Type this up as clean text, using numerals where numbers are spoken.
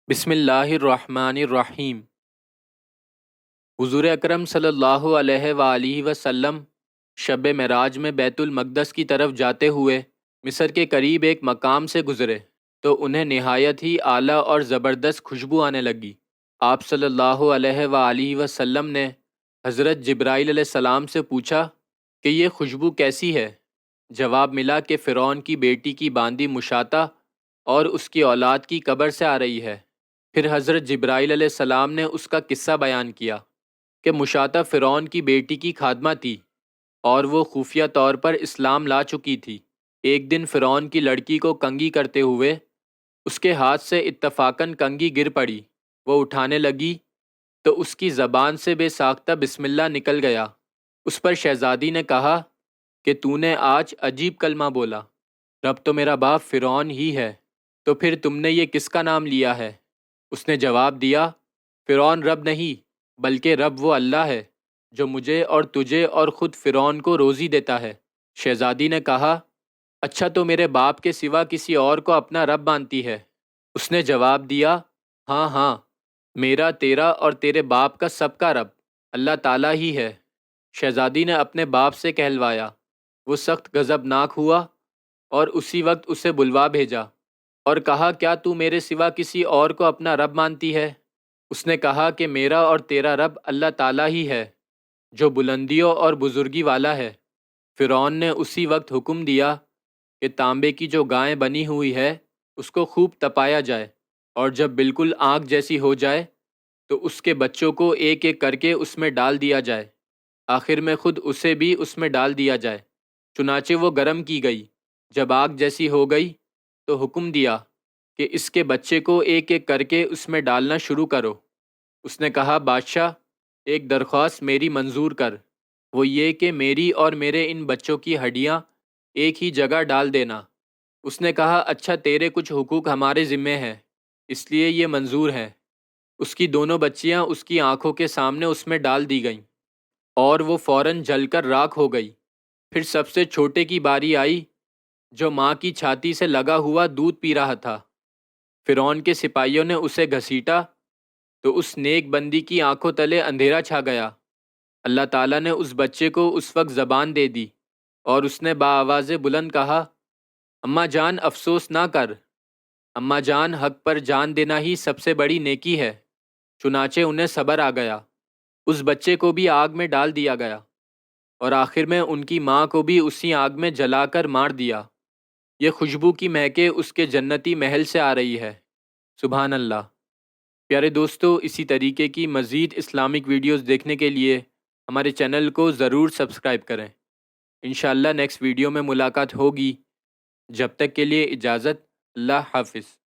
بسم اللہ الرحمن الرحیم۔ حضور اکرم صلی اللہ علیہ وآلہ وسلم شب معراج میں بیت المقدس کی طرف جاتے ہوئے مصر کے قریب ایک مقام سے گزرے تو انہیں نہایت ہی اعلیٰ اور زبردست خوشبو آنے لگی۔ آپ صلی اللہ علیہ وآلہ وسلم نے حضرت جبرائیل علیہ السلام سے پوچھا کہ یہ خوشبو کیسی ہے؟ جواب ملا کہ فرعون کی بیٹی کی باندی مشاطہ اور اس کی اولاد کی قبر سے آ رہی ہے۔ پھر حضرت جبرائیل علیہ السلام نے اس کا قصہ بیان کیا کہ مشاطہ فرعون کی بیٹی کی خادمہ تھی اور وہ خفیہ طور پر اسلام لا چکی تھی۔ ایک دن فرعون کی لڑکی کو کنگھی کرتے ہوئے اس کے ہاتھ سے اتفاقاً کنگھی گر پڑی۔ وہ اٹھانے لگی تو اس کی زبان سے بے ساختہ بسم اللہ نکل گیا۔ اس پر شہزادی نے کہا کہ تو نے آج عجیب کلمہ بولا، رب تو میرا باپ فرعون ہی ہے، تو پھر تم نے یہ کس کا نام لیا ہے؟ اس نے جواب دیا، فرعون رب نہیں بلکہ رب وہ اللہ ہے جو مجھے اور تجھے اور خود فرعون کو روزی دیتا ہے۔ شہزادی نے کہا، اچھا تو میرے باپ کے سوا کسی اور کو اپنا رب مانتی ہے؟ اس نے جواب دیا، ہاں ہاں، میرا، تیرا اور تیرے باپ کا سب کا رب اللہ تعالیٰ ہی ہے۔ شہزادی نے اپنے باپ سے کہلوایا۔ وہ سخت غضبناک ہوا اور اسی وقت اسے بلوا بھیجا اور کہا، کیا تو میرے سوا کسی اور کو اپنا رب مانتی ہے؟ اس نے کہا کہ میرا اور تیرا رب اللہ تعالیٰ ہی ہے جو بلندیوں اور بزرگی والا ہے۔ فرعون نے اسی وقت حکم دیا کہ تانبے کی جو گائے بنی ہوئی ہے اس کو خوب تپایا جائے، اور جب بالکل آنکھ جیسی ہو جائے تو اس کے بچوں کو ایک ایک کر کے اس میں ڈال دیا جائے، آخر میں خود اسے بھی اس میں ڈال دیا جائے۔ چنانچہ وہ گرم کی گئی۔ جب آگ جیسی ہو گئی تو حکم دیا کہ اس کے بچے کو ایک ایک کر کے اس میں ڈالنا شروع کرو۔ اس نے کہا، بادشاہ، ایک درخواست میری منظور کر، وہ یہ کہ میری اور میرے ان بچوں کی ہڈیاں ایک ہی جگہ ڈال دینا۔ اس نے کہا، اچھا، تیرے کچھ حقوق ہمارے ذمے ہیں، اس لیے یہ منظور ہے۔ اس کی دونوں بچیاں اس کی آنکھوں کے سامنے اس میں ڈال دی گئیں اور وہ فوراً جل کر راکھ ہو گئی۔ پھر سب سے چھوٹے کی باری آئی جو ماں کی چھاتی سے لگا ہوا دودھ پی رہا تھا۔ فرعون کے سپاہیوں نے اسے گھسیٹا تو اس نیک بندی کی آنکھوں تلے اندھیرا چھا گیا۔ اللہ تعالیٰ نے اس بچے کو اس وقت زبان دے دی اور اس نے بآواز بلند کہا، اماں جان، افسوس نہ کر، اماں جان، حق پر جان دینا ہی سب سے بڑی نیکی ہے۔ چنانچہ انہیں صبر آ گیا۔ اس بچے کو بھی آگ میں ڈال دیا گیا اور آخر میں ان کی ماں کو بھی اسی آگ میں جلا کر مار دیا۔ یہ خوشبو کی مہکیں اس کے جنتی محل سے آ رہی ہے۔ سبحان اللہ۔ پیارے دوستو، اسی طریقے کی مزید اسلامک ویڈیوز دیکھنے کے لیے ہمارے چینل کو ضرور سبسکرائب کریں۔ انشاءاللہ نیکسٹ ویڈیو میں ملاقات ہوگی۔ جب تک کے لیے اجازت، اللہ حافظ۔